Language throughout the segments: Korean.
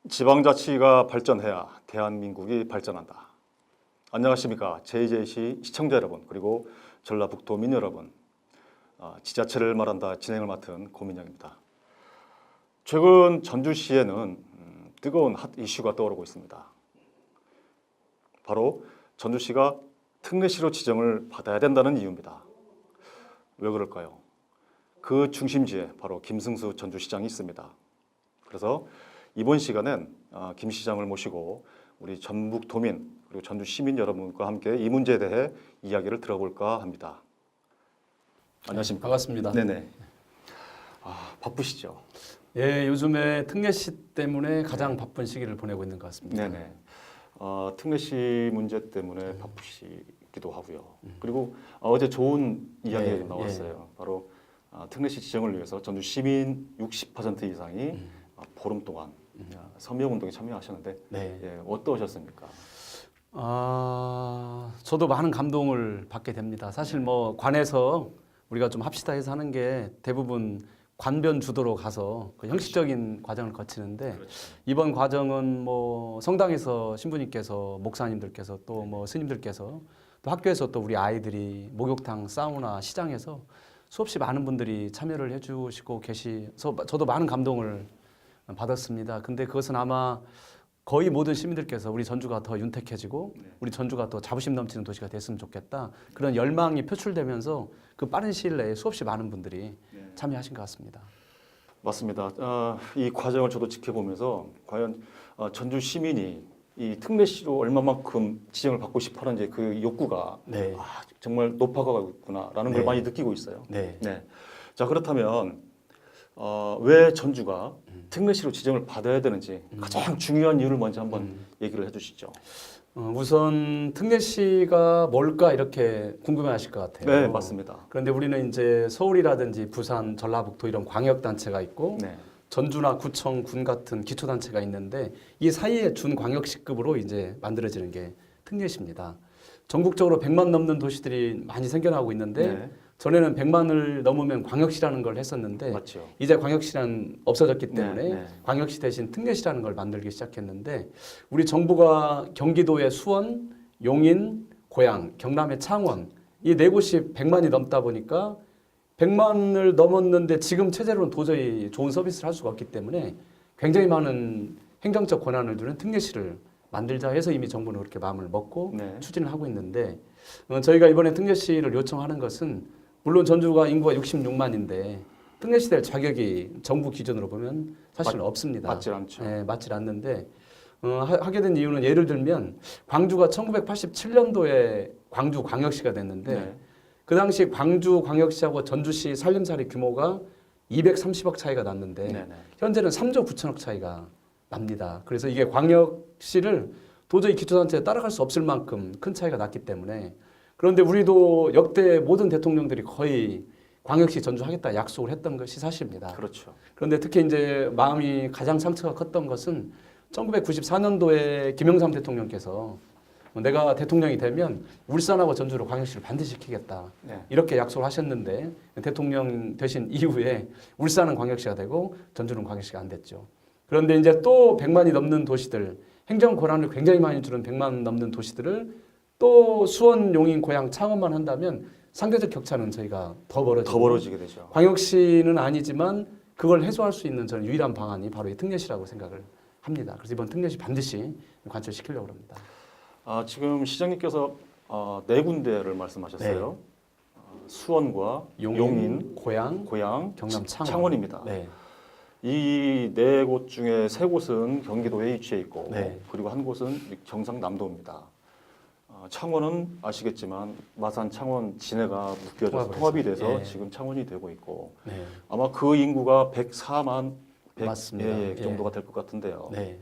지방자치가 발전해야 대한민국이 발전한다. 안녕하십니까. JJC 시청자 여러분, 그리고 전라북도민 여러분. 지자체를 말한다 진행을 맡은 고민영입니다. 최근 전주시에는 뜨거운 핫 이슈가 떠오르고 있습니다. 바로 전주시가 특례시로 지정을 받아야 된다는 이유입니다. 왜 그럴까요? 그 중심지에 바로 김승수 전주시장이 있습니다. 그래서 이번 시간엔 김 시장을 모시고 우리 전북도민 그리고 전주 시민 여러분과 함께 이 문제에 대해 이야기를 들어볼까 합니다. 안녕하십니까? 반갑습니다. 네네. 바쁘시죠? 예, 요즘에 특례시 때문에 가장 바쁜 시기를 보내고 있는 것 같습니다. 네네. 특례시 문제 때문에 바쁘시기도 하고요. 그리고 어제 좋은 이야기가 네, 나왔어요. 바로 특례시 지정을 위해서 전주 시민 60% 이상이 보름 동안 서명운동에 참여하셨는데 네. 예, 어떠셨습니까? 저도 많은 감동을 받게 됩니다. 사실 뭐 관에서 우리가 좀 합시다 해서 하는 게 대부분 관변 주도로 가서 그 형식적인 과정을 거치는데 그렇죠. 이번 과정은 뭐 성당에서 신부님께서 목사님들께서 또 뭐 스님들께서 또 학교에서 또 우리 아이들이 목욕탕, 사우나, 시장에서 수없이 많은 분들이 참여를 해주시고 계시서 저도 많은 감동을 받았습니다. 근데 그것은 아마 거의 모든 시민들께서 우리 전주가 더 윤택해지고 우리 전주가 더 자부심 넘치는 도시가 됐으면 좋겠다. 그런 열망이 표출되면서 그 빠른 시일 내에 수없이 많은 분들이 참여하신 것 같습니다. 맞습니다. 이 과정을 저도 지켜보면서 과연 전주 시민이 이 특례시로 얼마만큼 지정을 받고 싶어하는지 그 욕구가 네. 정말 높아가고 있구나라는 걸 네. 많이 느끼고 있어요. 네. 자, 그렇다면 왜 전주가 특례시로 지정을 받아야 되는지 가장 중요한 이유를 먼저 한번 얘기를 해주시죠. 우선 특례시가 뭘까 이렇게 궁금해하실 것 같아요. 네, 맞습니다. 그런데 우리는 이제 서울이라든지 부산, 전라북도 이런 광역 단체가 있고 네, 전주나 구청, 군 같은 기초 단체가 있는데 이 사이에 준광역시급으로 이제 만들어지는 게 특례시입니다. 전국적으로 100만 넘는 도시들이 많이 생겨나고 있는데 네. 전에는 100만을 넘으면 광역시라는 걸 했었는데 맞죠. 이제 광역시는 없어졌기 때문에 네. 광역시 대신 특례시라는 걸 만들기 시작했는데 우리 정부가 경기도의 수원, 용인, 고양, 경남의 창원 이 네 곳이 100만이 넘다 보니까 100만을 넘었는데 지금 체제로는 도저히 좋은 서비스를 할 수가 없기 때문에 굉장히 많은 행정적 권한을 두는 특례시를 만들자 해서 이미 정부는 그렇게 마음을 먹고 네. 추진을 하고 있는데 저희가 이번에 특례시를 요청하는 것은 물론 전주가 인구가 66만인데 특례시 될 자격이 정부 기준으로 보면 사실은 없습니다. 맞질 않죠. 네, 맞질 않는데 하게 된 이유는 예를 들면 광주가 1987년도에 광주 광역시가 됐는데 네. 그 당시 광주 광역시하고 전주시 살림살이 규모가 230억 차이가 났는데 네. 현재는 3조 9천억 차이가 납니다. 그래서 이게 광역시를 도저히 기초단체에 따라갈 수 없을 만큼 큰 차이가 났기 때문에 그런데 우리도 역대 모든 대통령들이 거의 광역시 전주하겠다 약속을 했던 것이 사실입니다. 그렇죠. 그런데 특히 이제 마음이 가장 상처가 컸던 것은 1994년도에 김영삼 대통령께서 내가 대통령이 되면 울산하고 전주로 광역시를 반드시 시키겠다. 네. 이렇게 약속을 하셨는데 대통령 되신 이후에 울산은 광역시가 되고 전주는 광역시가 안 됐죠. 그런데 이제 또 100만이 넘는 도시들, 행정 권한을 굉장히 많이 주는 100만 넘는 도시들을 또 수원, 용인, 고양, 창원만 한다면 상대적 격차는 저희가 더 벌어지게 되죠. 광역시는 아니지만 그걸 해소할 수 있는 저는 유일한 방안이 바로 이 특례시라고 생각을 합니다. 그래서 이번 특례시 반드시 관철시키려고 합니다. 지금 시장님께서 네 군데를 말씀하셨어요. 수원과 용인, 고양, 고양, 경남 창원. 창원입니다. 네. 이 네 곳 중에 세 곳은 경기도에 위치해 있고 네. 그리고 한 곳은 경상남도입니다. 창원은 아시겠지만 마산, 창원, 진해가 묶여져서 통합이 돼서 지금 창원이 되고 있고 네. 아마 그 인구가 104만 맞습니다. 정도가 될 것 같은데요. 네.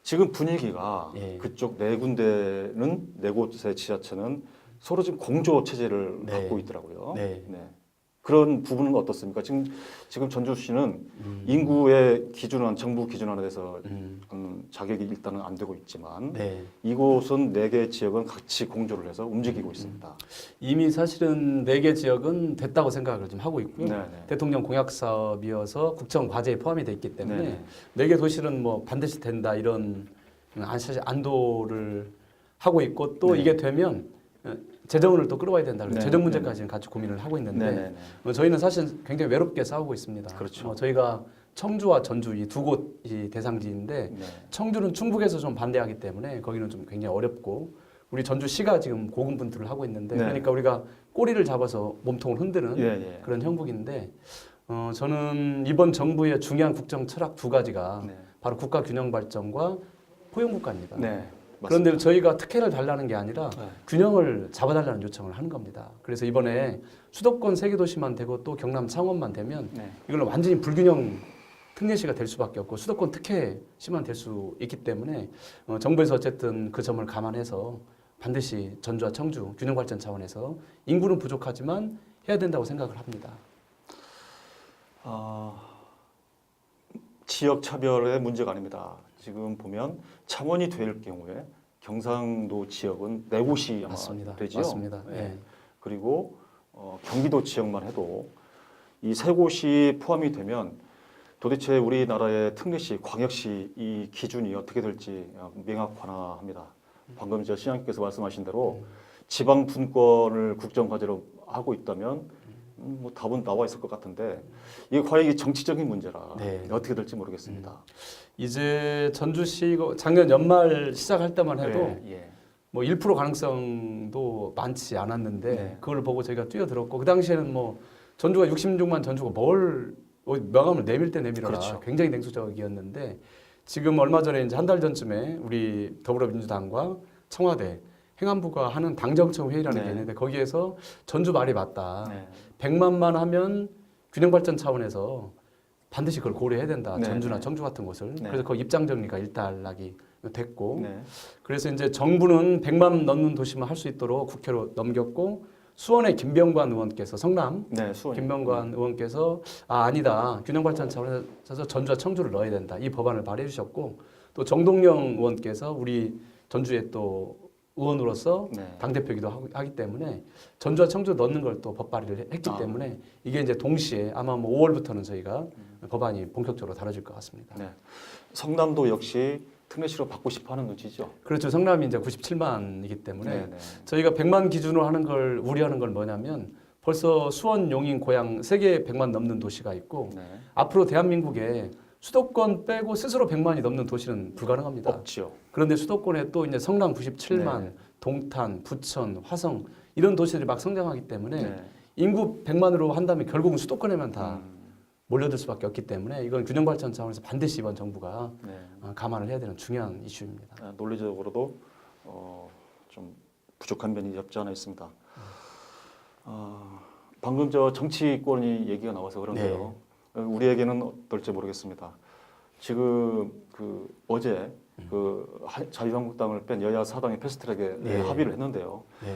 지금 분위기가 예. 그쪽 네 군데는 네 곳의 지자체는 서로 지금 공조 체제를 네. 갖고 있더라고요. 네. 그런 부분은 어떻습니까? 지금 전주시는 인구의 기준안, 정부 기준안에 대해서 자격이 일단은 안 되고 있지만 네. 이곳은 4개 지역은 같이 공조를 해서 움직이고 있습니다. 이미 사실은 4개 지역은 됐다고 생각을 좀 하고 있고요. 네네. 대통령 공약 사업이어서 국정 과제에 포함이 돼 있기 때문에 네네. 4개 도시는 뭐 반드시 된다 이런 사실 안도를 하고 있고 또 네. 이게 되면 재정을 또 끌어와야 된다. 그래서 네. 재정 문제까지는 같이 고민을 하고 있는데 네네네. 저희는 사실 굉장히 외롭게 싸우고 있습니다. 그렇죠. 저희가 청주와 전주 이 두 곳이 대상지인데 네. 청주는 충북에서 좀 반대하기 때문에 거기는 좀 굉장히 어렵고 우리 전주시가 지금 고군분투를 하고 있는데 네. 그러니까 우리가 꼬리를 잡아서 몸통을 흔드는 예, 예. 그런 형국인데 저는 이번 정부의 중요한 국정 철학 2가지가 네. 바로 국가 균형 발전과 포용국가입니다. 네. 그런데 저희가 특혜를 달라는 게 아니라 네. 균형을 잡아달라는 요청을 하는 겁니다. 그래서 이번에 수도권 3개 도시만 되고 또 경남 창원만 되면 네. 이걸로 완전히 불균형 특례시가 될 수밖에 없고 수도권 특혜시만 될 수 있기 때문에 정부에서 어쨌든 그 점을 감안해서 반드시 전주와 청주 균형 발전 차원에서 인구는 부족하지만 해야 된다고 생각을 합니다. 지역 차별의 문제가 아닙니다. 지금 보면 창원이 될 경우에 경상도 지역은 4곳이 아마 맞습니다. 되죠. 맞습니다. 네. 예. 그리고 경기도 지역만 해도 이 3곳이 포함이 되면 도대체 우리나라의 특례시, 광역시 이 기준이 어떻게 될지 명확하합니다. 방금 저 시장님께서 말씀하신 대로 지방 분권을 국정과제로 하고 있다면 뭐 답은 나와 있을 것 같은데 이게 과연 이게 정치적인 문제라 네. 어떻게 될지 모르겠습니다. 이제 전주시 작년 연말 시작할 때만 해도 예. 뭐 1% 가능성도 많지 않았는데 네. 그걸 보고 저희가 뛰어들었고 그 당시에는 뭐 전주가 66만 전주가 뭘 명함을 내밀 때 내밀어라 그렇죠. 굉장히 냉소적이었는데 지금 얼마 전에 이제 한 달 전쯤에 우리 더불어민주당과 청와대 행안부가 하는 당정청 회의라는 네. 게 있는데 거기에서 전주 말이 맞다. 네. 100만만 하면 균형 발전 차원에서 반드시 그걸 고려해야 된다. 네, 전주나 네. 청주 같은 곳을. 네. 그래서 그 입장 정리가 일단락이 됐고 네. 그래서 이제 정부는 100만 넘는 도시만 할 수 있도록 국회로 넘겼고 수원의 김병관 의원께서 성남 네, 수원. 김병관 의원께서 아니다. 균형 발전 차원에서 전주와 청주를 넣어야 된다. 이 법안을 발의해 주셨고 또 정동영 의원께서 우리 전주의 또 의원으로서 네. 당대표이기도 하기 때문에 전주와 청주 넣는 걸 또 법발의를 했기 때문에 이게 이제 동시에 아마 뭐 5월부터는 저희가 법안이 본격적으로 다뤄질 것 같습니다. 네. 성남도 역시 특례시로 받고 싶어하는 눈치죠. 그렇죠. 성남이 이제 97만이기 때문에 네, 네. 저희가 100만 기준으로 하는 걸 우려하는 건 뭐냐면 벌써 수원, 용인, 고양 3개 100만 넘는 도시가 있고 네. 앞으로 대한민국에 수도권 빼고 스스로 100만이 넘는 도시는 불가능합니다. 없죠. 그런데 수도권에 또 이제 성남 97만, 네. 동탄, 부천, 화성 이런 도시들이 막 성장하기 때문에 네. 인구 100만으로 한다면 결국은 수도권에만 다 몰려들 수밖에 없기 때문에 이건 균형 발전 차원에서 반드시 이번 정부가 네. 감안을 해야 되는 중요한 이슈입니다. 논리적으로도 좀 부족한 면이 없지 않아 있습니다. 방금 저 정치권이 얘기가 나와서 그런데요. 우리에게는 어떨지 모르겠습니다. 지금 어제 자유한국당을 뺀 여야 사당이 패스트트랙에 네. 합의를 했는데요. 네.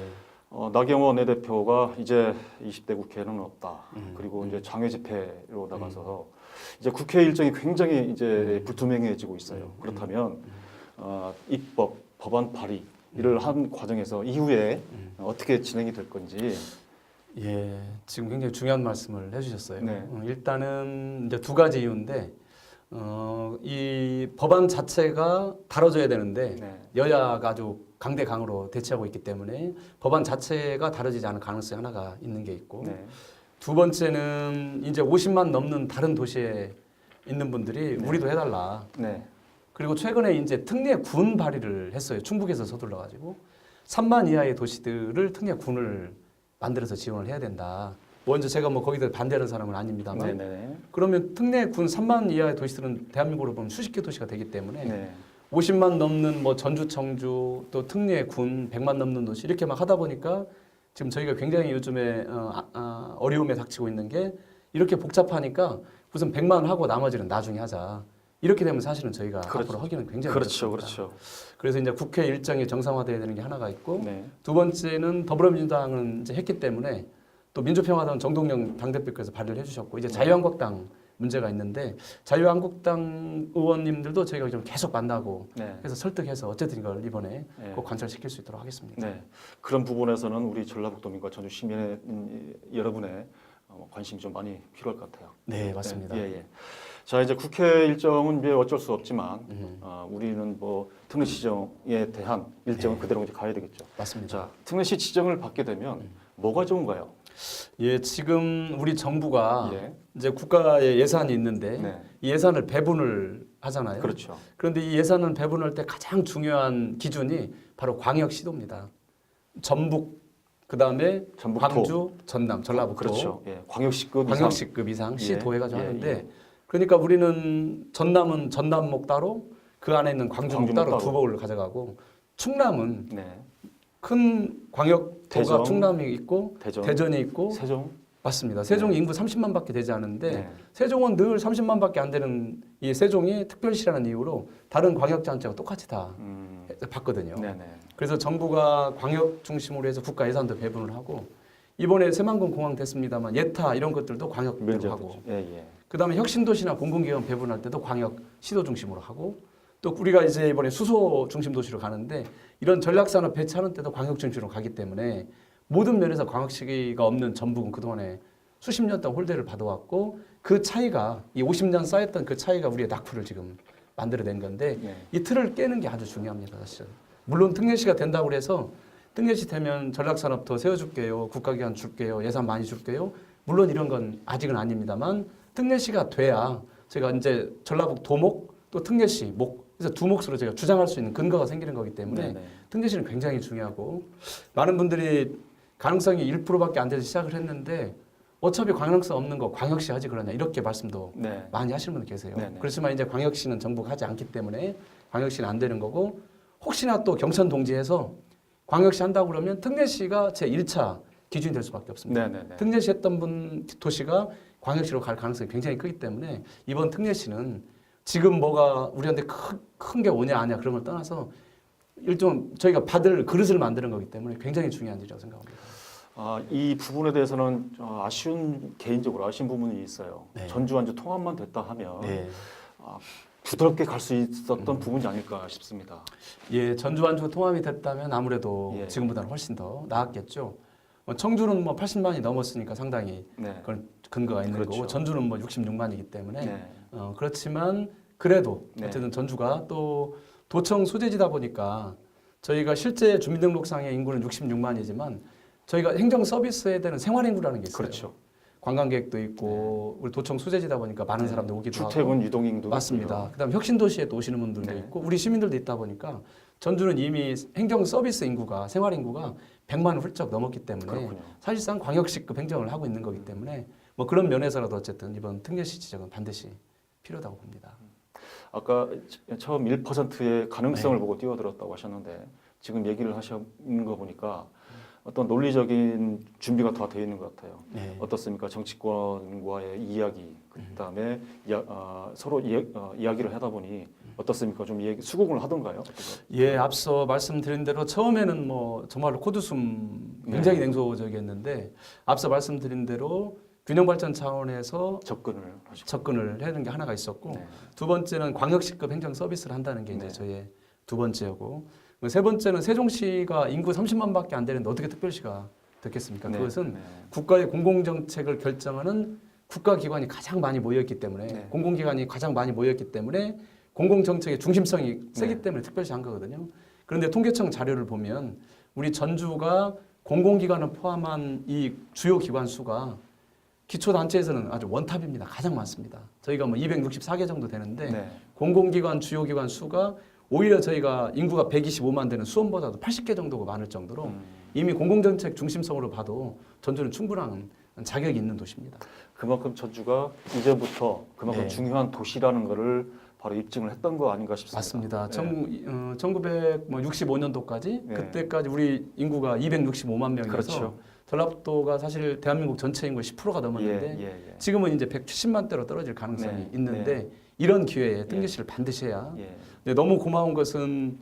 나경원 원내대표가 이제 20대 국회는 없다. 그리고 이제 장외 집회로 나가서 이제 국회 일정이 굉장히 이제 불투명해지고 있어요. 그렇다면 입법, 법안 발의를 한 과정에서 이후에 어떻게 진행이 될 건지. 예, 지금 굉장히 중요한 말씀을 해주셨어요. 네. 일단은 이제 2가지 이유인데 이 법안 자체가 다뤄져야 되는데 네. 여야가 아주 강대강으로 대치하고 있기 때문에 법안 자체가 다뤄지지 않을 가능성이 하나가 있는 게 있고 네. 2번째는 이제 50만 넘는 다른 도시에 있는 분들이 네. 우리도 해달라. 네. 그리고 최근에 이제 특례군 발의를 했어요. 충북에서 서둘러 가지고 3만 이하의 도시들을 특례군을 만들어서 지원을 해야 된다. 먼저 제가 뭐 거기다 반대하는 사람은 아닙니다만 네. 그러면 특례군 3만 이하의 도시들은 대한민국으로 보면 수십 개 도시가 되기 때문에 네. 50만 넘는 뭐 전주, 청주 또 특례군 100만 넘는 도시 이렇게 막 하다 보니까 지금 저희가 굉장히 요즘에 어려움에 닥치고 있는 게 이렇게 복잡하니까 우선 100만 하고 나머지는 나중에 하자. 이렇게 되면 사실은 저희가 그렇죠. 앞으로 하기는 굉장히 그렇죠. 어렵습니다. 그렇죠. 그래서 이제 국회 일정이 정상화돼야 되는 게 하나가 있고 네. 2번째는 더불어민주당은 이제 했기 때문에 또 민주평화당 정동영 당대표께서 발의를 해주셨고 이제 자유한국당 문제가 있는데 자유한국당 의원님들도 저희가 좀 계속 만나고 네. 그래서 설득해서 어쨌든 이걸 이번에 네. 꼭 관철시킬 수 있도록 하겠습니다. 네. 그런 부분에서는 우리 전라북도민과 전주 시민 여러분의 관심이 좀 많이 필요할 것 같아요. 네, 맞습니다. 예, 예. 자, 이제 국회 일정은 이제 어쩔 수 없지만 우리는 뭐 특례시 지정에 대한 일정은 그대로 이제 가야 되겠죠. 맞습니다. 자, 특례시 지정을 받게 되면 뭐가 좋은가요? 예, 지금 우리 정부가 예. 이제 국가의 예산이 있는데 네. 이 예산을 배분을 하잖아요. 그렇죠. 그런데 이 예산을 배분할 때 가장 중요한 기준이 바로 광역시도입니다. 전북, 그다음에 전북도. 광주, 전남, 전라북도, 그렇죠. 예. 광역시급 이상. 광역시급 이상 예, 시도 해가지고 예, 하는데 예. 그러니까 우리는 전남은 전남목 따로 그 안에 있는 광주목 광주목 따로 따로. 두 복을 가져가고 충남은 네. 큰 광역도가 대전, 충남이 있고 대전, 대전이 있고 세종. 맞습니다. 세종이 네. 인구 30만밖에 되지 않은데 네. 세종은 늘 30만밖에 안 되는 이 세종이 특별시라는 이유로 다른 광역단체가 똑같이 다 받거든요. 네네. 그래서 정부가 광역 중심으로 해서 국가 예산도 배분을 하고 이번에 새만금 공항 됐습니다만 예타 이런 것들도 광역으로 하고 예, 예. 그다음에 혁신도시나 공공기관 배분할 때도 광역 시도 중심으로 하고 또 우리가 이제 이번에 수소 중심 도시로 가는데 이런 전략산업 배치하는 때도 광역 중심으로 가기 때문에 모든 면에서 광역시가 없는 전북은 그동안에 수십 년 동안 홀대를 받아왔고 그 차이가 이 50년 쌓였던 그 차이가 우리의 낙후를 지금 만들어낸 건데 네. 이 틀을 깨는 게 아주 중요합니다. 사실은. 물론 특례시가 된다고 해서 특례시 되면 전략산업 더 세워줄게요. 국가기관 줄게요. 예산 많이 줄게요. 물론 이런 건 아직은 아닙니다만 특례시가 돼야 제가 이제 전라북 도목 또 특례시 목 그래서 두 몫으로 제가 주장할 수 있는 근거가 생기는 거기 때문에 네네. 특례시는 굉장히 중요하고 많은 분들이 가능성이 1%밖에 안 돼서 시작을 했는데 어차피 가능성 없는 거 광역시 하지 그러냐 이렇게 말씀도 네. 많이 하시는 분들 계세요. 네네. 그렇지만 이제 광역시는 정부가 하지 않기 때문에 광역시는 안 되는 거고 혹시나 또 경선 동지에서 광역시 한다고 그러면 특례시가 제 1차 기준이 될 수밖에 없습니다. 네네네. 특례시 했던 분 도시가 광역시로 갈 가능성이 굉장히 크기 때문에 이번 특례시는 지금 뭐가 우리한테 큰 게 오냐 아냐 그런 걸 떠나서 일종 저희가 받을 그릇을 만드는 거기 때문에 굉장히 중요한 일이라고 생각합니다. 이 부분에 대해서는 개인적으로 아쉬운 부분이 있어요. 네. 전주 완주 통합만 됐다 하면 네. 부드럽게 갈 수 있었던 부분이 아닐까 싶습니다. 예, 전주 완주 통합이 됐다면 아무래도 예. 지금보다는 훨씬 더 나았겠죠. 청주는 뭐 80만이 넘었으니까 상당히 네. 그런 근거가 있는 그렇죠. 거고 전주는 뭐 66만이기 때문에 네. 그렇지만 그래도 네. 어쨌든 전주가 또 도청 소재지다 보니까 저희가 실제 주민등록상의 인구는 66만이지만 저희가 행정 서비스에 대한 생활 인구라는 게 있어요. 그렇죠. 관광객도 있고 우리 도청 소재지다 보니까 많은 사람들 오기도 하고 출퇴근 유동인도 맞습니다. 그다음 혁신도시에 또 오시는 분들도 네. 있고 우리 시민들도 있다 보니까 전주는 이미 행정 서비스 인구가 생활 인구가 100만을 훌쩍 넘었기 때문에 그렇군요. 사실상 광역시급 행정을 하고 있는 거기 때문에 뭐 그런 면에서라도 어쨌든 이번 특례시 지정은 반드시 필요하다고 봅니다. 아까 처음 1%의 가능성을 네. 보고 뛰어들었다고 하셨는데 지금 얘기를 하시는 거 보니까 어떤 논리적인 준비가 다 되어 있는 것 같아요. 네. 어떻습니까? 정치권과의 이야기, 그다음에 서로 이야기를 하다 보니 어떻습니까? 좀 수긍을 하던가요? 예, 앞서 말씀드린 대로 처음에는 뭐 정말로 코드숨 굉장히 냉소적이었는데 앞서 말씀드린 대로 균형 발전 차원에서 접근을 하는 게 하나가 있었고 네. 두 번째는 광역시급 행정 서비스를 한다는 게 이제 네. 저의 두 번째고 세 번째는 세종시가 인구 30만밖에 안 되는데 어떻게 특별시가 됐겠습니까? 네. 그것은 네. 국가의 공공정책을 결정하는 국가기관이 가장 많이 모여있기 때문에 네. 공공기관이 가장 많이 모여있기 때문에 공공정책의 중심성이 세기 네. 때문에 특별시 한 거거든요. 그런데 통계청 자료를 보면 우리 전주가 공공기관을 포함한 이 주요 기관 수가 기초단체에서는 아주 원탑입니다. 가장 많습니다. 저희가 뭐 264개 정도 되는데 네. 공공기관 주요 기관 수가 오히려 저희가 인구가 125만 되는 수원보다도 80개 정도가 많을 정도로 이미 공공정책 중심성으로 봐도 전주는 충분한 자격이 있는 도시입니다. 그만큼 전주가 이제부터 그만큼 네. 중요한 도시라는 것을 바로 입증을 했던 거 아닌가 싶습니다. 맞습니다. 네. 1965년도까지 네. 그때까지 우리 인구가 265만 명이어서 그렇죠. 전라북도가 사실 대한민국 전체 인구의 10%가 넘었는데 예. 지금은 이제 170만 대로 떨어질 가능성이 네. 있는데 이런 기회에 특례시를 반드시 해야. 예. 근데 너무 고마운 것은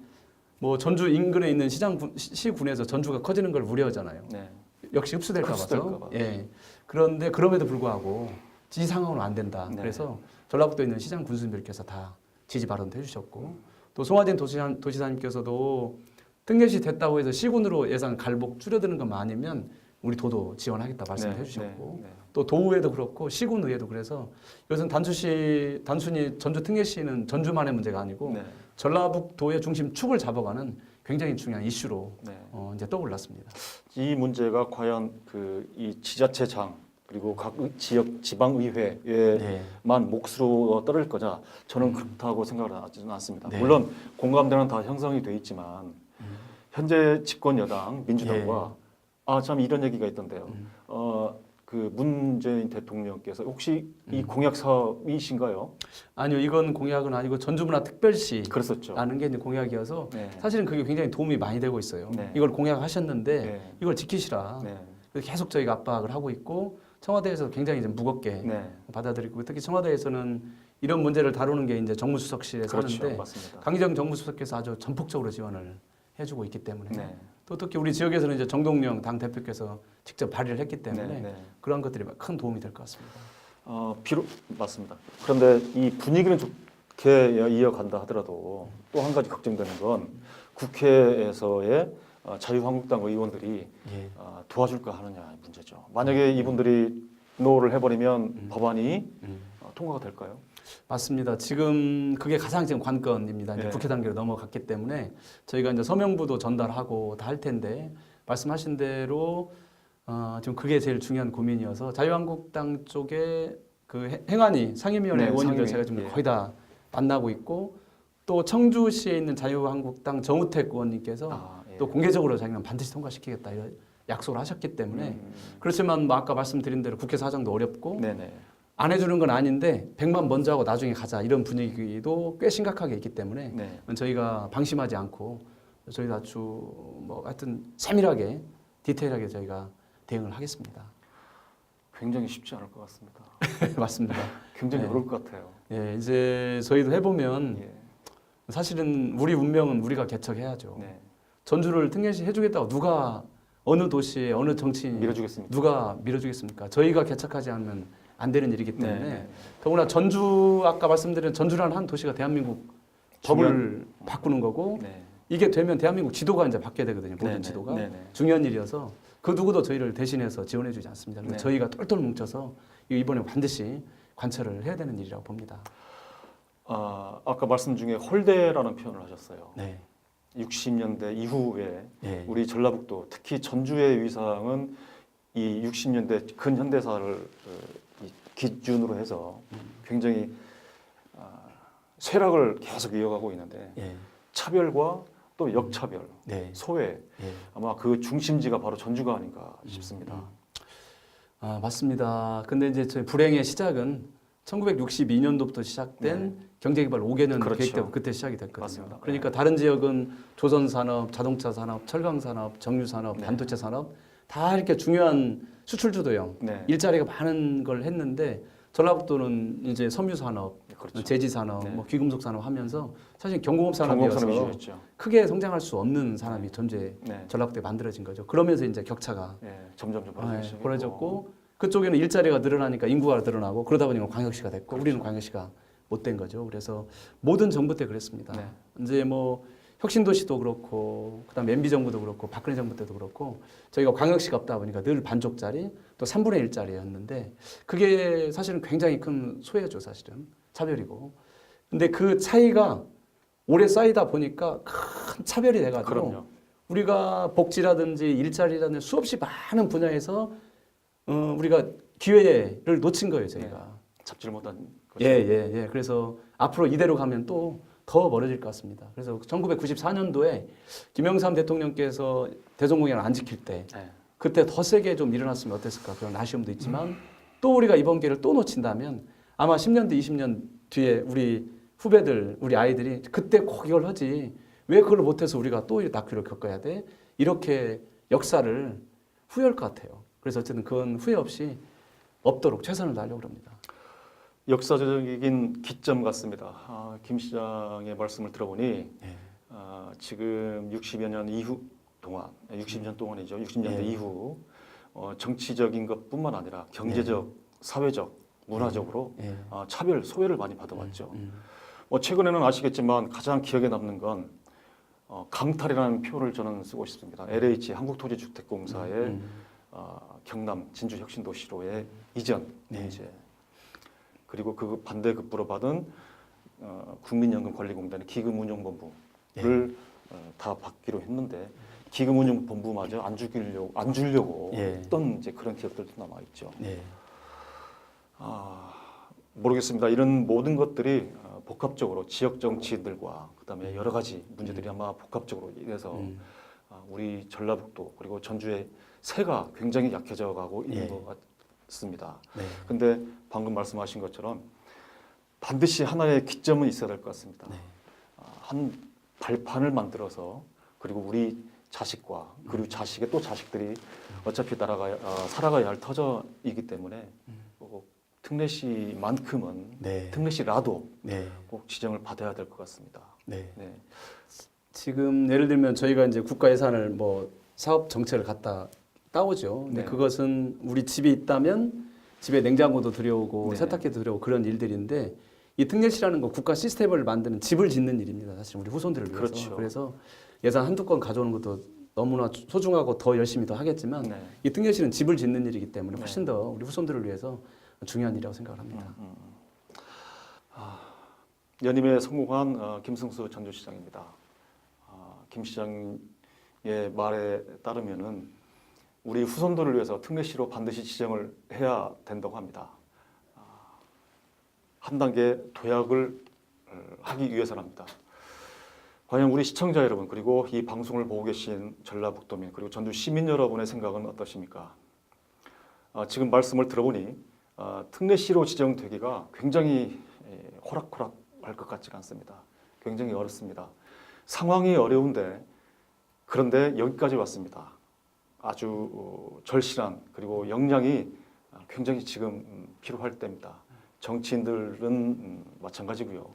뭐 전주 인근에 있는 시군에서 전주가 커지는 걸 우려하잖아요. 네. 역시 흡수될까 흡수될까 봐서 봐. 예. 그런데 그럼에도 불구하고 지지 상황은 안 된다. 네. 그래서 전라북도에 있는 시장 군수님들께서 다 지지 발언도 해주셨고 또 송하진 도지사님께서도 특례시 됐다고 해서 시군으로 예산 갈복 줄여드는 것만 아니면 우리 도도 지원하겠다 말씀을 네, 해주셨고 네, 네. 또 도의회도 그렇고 시군의회도 그래서 이것은 단순히 전주 특례시는 전주만의 문제가 아니고 네. 전라북도의 중심 축을 잡아가는 굉장히 중요한 이슈로 네. 이제 떠올랐습니다. 이 문제가 과연 이 지자체장 그리고 각 지역 지방의회에만 몫으로 떨어질 거냐? 저는 그렇다고 생각을 하지는 않습니다. 네. 물론 공감대는 다 형성이 돼 있지만 현재 집권 여당 민주당과 참 이런 얘기가 있던데요. 그 문재인 대통령께서 혹시 이 공약 사업이신가요? 아니요, 이건 공약은 아니고 전주문화특별시라는 그랬었죠. 게 이제 공약이어서 네. 사실은 그게 굉장히 도움이 많이 되고 있어요. 네. 이걸 공약하셨는데 네. 이걸 지키시라. 네. 그래서 계속 저희가 압박을 하고 있고 청와대에서 굉장히 이제 무겁게 네. 받아들이고 특히 청와대에서는 이런 문제를 다루는 게 이제 정무수석실에서 그렇죠. 하는데 맞습니다. 강희정 정무수석께서 아주 전폭적으로 지원을 해주고 있기 때문에 네. 또 특히 우리 지역에서는 이제 정동영 당 대표께서 직접 발의를 했기 때문에 네. 네. 그런 것들이 큰 도움이 될 것 같습니다. 비록 맞습니다. 그런데 이 분위기는 좋게 이어간다 하더라도 또 한 가지 걱정되는 건 국회에서의 자유한국당 의원들이 예. 도와줄까 하느냐 문제죠. 만약에 이분들이 노를 해버리면 법안이 통과가 될까요? 맞습니다. 지금 그게 가장 지금 관건입니다. 이제 네. 국회 단계로 넘어갔기 때문에 저희가 이제 서명부도 전달하고 다 할 텐데 말씀하신 대로 지금 그게 제일 중요한 고민이어서 자유한국당 쪽에 그 행안위 상임위원회 네, 의원님들 상임위. 제가 지금 예. 거의 다 만나고 있고 또 청주시에 있는 자유한국당 정우택 의원님께서 예. 또 공개적으로 자기는 반드시 통과시키겠다 이런 약속을 하셨기 때문에 음. 그렇지만 뭐 아까 말씀드린 대로 국회 사정도 어렵고 네네. 안 해주는 건 아닌데 100만 먼저 하고 나중에 가자 이런 분위기도 꽤 심각하게 있기 때문에 네. 저희가 방심하지 않고 저희도 아주 뭐 하여튼 세밀하게 디테일하게 저희가 대응을 하겠습니다. 굉장히 쉽지 않을 것 같습니다. 맞습니다. 굉장히 네. 어려울 것 같아요. 예, 이제 저희도 해보면 예. 사실은 우리 운명은 우리가 개척해야죠. 네. 전주를 특례시 해주겠다고 누가 어느 도시에 어느 정치인이 밀어주겠습니다. 누가 밀어주겠습니까? 저희가 개척하지 않으면 안 되는 일이기 때문에 네. 더구나 전주 아까 말씀드린 전주라는 한 도시가 대한민국 법을 바꾸는 거고 네. 이게 되면 대한민국 지도가 이제 바뀌어야 되거든요. 모든 네네. 지도가 네네. 중요한 일이어서 그 누구도 저희를 대신해서 지원해주지 않습니다. 그래서 네. 저희가 똘똘 뭉쳐서 이번에 반드시 관철을 해야 되는 일이라고 봅니다. 아까 말씀 중에 홀대라는 표현을 하셨어요. 네. 60년대 이후에 예. 우리 전라북도 특히 전주의 위상은 이 60년대 근현대사를 이 기준으로 해서 굉장히 쇠락을 계속 이어가고 있는데 예. 차별과 또 역차별, 네. 소외 예. 아마 그 중심지가 바로 전주가 아닌가 싶습니다. 맞습니다. 근데 이제 저희 불행의 시작은 1962년도부터 시작된 경제개발 5개년 그렇죠. 계획 때부터 그때 시작이 됐거든요. 맞습니다. 그러니까 다른 지역은 조선산업, 자동차산업, 철강산업, 정유산업, 네. 반도체 산업 다 이렇게 중요한 수출주도형 네, 일자리가 많은 걸 했는데 전라북도는 이제 섬유산업, 그렇죠. 제지산업, 네. 뭐 귀금속산업 하면서 사실 경공업 경공업산업 산업이어서 위주였죠. 크게 성장할 수 없는 사람이 전주에 네, 전라북도에 만들어진 거죠. 그러면서 이제 격차가 네, 점점 벌어지기 시작했고. 벌어졌고 그쪽에는 일자리가 늘어나니까 인구가 늘어나고 그러다 보니까 광역시가 됐고 우리는 광역시가 못 된 거죠. 그래서 모든 정부 때 그랬습니다. 네. 이제 뭐 혁신도시도 그렇고 그다음 MB 정부도 그렇고 박근혜 정부 때도 그렇고 저희가 광역시가 없다 보니까 늘 반쪽짜리 또 3분의 1짜리였는데 그게 사실은 굉장히 큰 소외죠. 사실은 차별이고. 근데 그 차이가 오래 쌓이다 보니까 큰 차별이 돼가지고 그럼요. 우리가 복지라든지 일자리라든지 수없이 많은 분야에서 우리가 기회를 놓친 거예요, 저희가. 잡지를 못한 거죠. 예. 그래서 앞으로 이대로 가면 또 더 멀어질 것 같습니다. 그래서 1994년도에 김영삼 대통령께서 대성공약을 안 지킬 때 네. 그때 더 세게 좀 일어났으면 어땠을까 그런 아쉬움도 있지만 또 우리가 이번 기회를 또 놓친다면 아마 10년 뒤, 20년 뒤에 우리 후배들, 우리 아이들이 그때 꼭 이걸 하지 왜 그걸 못해서 우리가 또 이 낙후를 겪어야 돼? 이렇게 역사를 후회할 것 같아요. 그래서 어쨌든 그건 후회 없이 없도록 최선을 다하려고 합니다. 역사적인 기점 같습니다. 김 시장의 말씀을 들어보니 예. 지금 60여 년 이후 동안, 60년 동안이죠. 60년대 예. 이후 정치적인 것뿐만 아니라 경제적, 사회적, 문화적으로 예. 차별, 소외를 많이 받아왔죠. 최근에는 아시겠지만 가장 기억에 남는 건 강탈이라는 표현을 저는 쓰고 싶습니다. LH 한국토지주택공사의 경남 진주혁신도시로의 이전 문제, 그리고 그 반대급부로 받은 국민연금관리공단의 기금운용본부를 다 받기로 했는데 기금운용본부마저 안 주려고 예. 했던 이제 그런 기억들도 남아 있죠. 예. 모르겠습니다. 이런 모든 것들이 복합적으로 지역 정치인들과 그다음에 여러 가지 문제들이 아마 복합적으로 인해서 우리 전라북도 그리고 전주의 새가 굉장히 약해져 가고 있는 예. 것 같습니다. 네. 근데 방금 말씀하신 것처럼 반드시 하나의 기점은 있어야 될 것 같습니다. 네. 한 발판을 만들어서 그리고 우리 자식과 그리고 자식의 또 자식들이 어차피 살아가야 할 터전이기 때문에 특례시만큼은 네. 특례시라도 네. 꼭 지정을 받아야 될 것 같습니다. 네. 네. 지금 예를 들면 저희가 이제 국가 예산을 뭐 사업 정책을 갖다 따오죠. 근데 네. 그것은 우리 집에 있다면 집에 냉장고도 들여오고 네. 세탁기도 들여오고 그런 일들인데 이 특례시라는 거 국가 시스템을 만드는 집을 짓는 일입니다. 사실 우리 후손들을 위해서. 그렇죠. 그래서 예산 한두 건 가져오는 것도 너무나 소중하고 더 열심히 더 하겠지만 네. 이 특례시는 집을 짓는 일이기 때문에 네. 훨씬 더 우리 후손들을 위해서 중요한 일이라고 생각을 합니다. 연임에 성공한 김승수 전주시장입니다. 김 시장의 말에 따르면은 우리 후손들을 위해서 특례시로 반드시 지정을 해야 된다고 합니다. 한 단계 도약을 하기 위해서랍니다. 과연 우리 시청자 여러분 그리고 이 방송을 보고 계신 전라북도민 그리고 전주 시민 여러분의 생각은 어떠십니까? 지금 말씀을 들어보니 특례시로 지정되기가 굉장히 호락호락할 것 같지가 않습니다. 굉장히 어렵습니다. 상황이 어려운데 그런데 여기까지 왔습니다. 아주 절실한 그리고 역량이 굉장히 지금 필요할 때입니다. 정치인들은 마찬가지고요.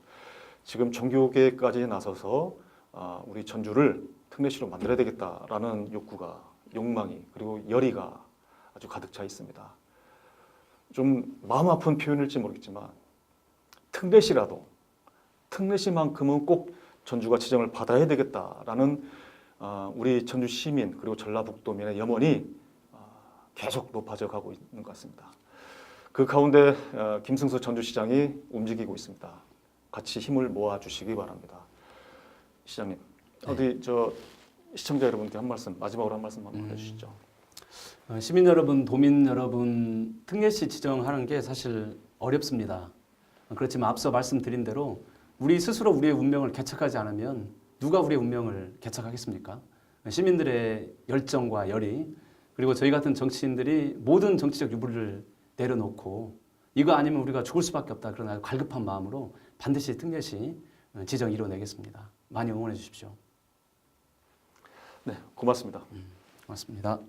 지금 종교계까지 나서서 우리 전주를 특례시로 만들어야 되겠다라는 욕망이 그리고 열의가 아주 가득 차 있습니다. 좀 마음 아픈 표현일지 모르겠지만 특례시만큼은 꼭 전주가 지정을 받아야 되겠다라는 우리 전주 시민 그리고 전라북도민의 염원이 계속 높아져 가고 있는 것 같습니다. 그 가운데 김승수 전주시장이 움직이고 있습니다. 같이 힘을 모아 주시기 바랍니다. 시장님, 어디 시청자 여러분께 마지막으로 한 말씀 한번 해주시죠. 시민 여러분, 도민 여러분, 특례시 지정하는 게 사실 어렵습니다. 그렇지만 앞서 말씀드린 대로 우리 스스로 우리의 운명을 개척하지 않으면 누가 우리의 운명을 개척하겠습니까? 시민들의 열정과 열의 그리고 저희 같은 정치인들이 모든 정치적 유불을 내려놓고 이거 아니면 우리가 죽을 수밖에 없다 그런 아주 갈급한 마음으로 반드시 특례시 지정 이뤄내겠습니다. 많이 응원해 주십시오. 네, 고맙습니다. 고맙습니다.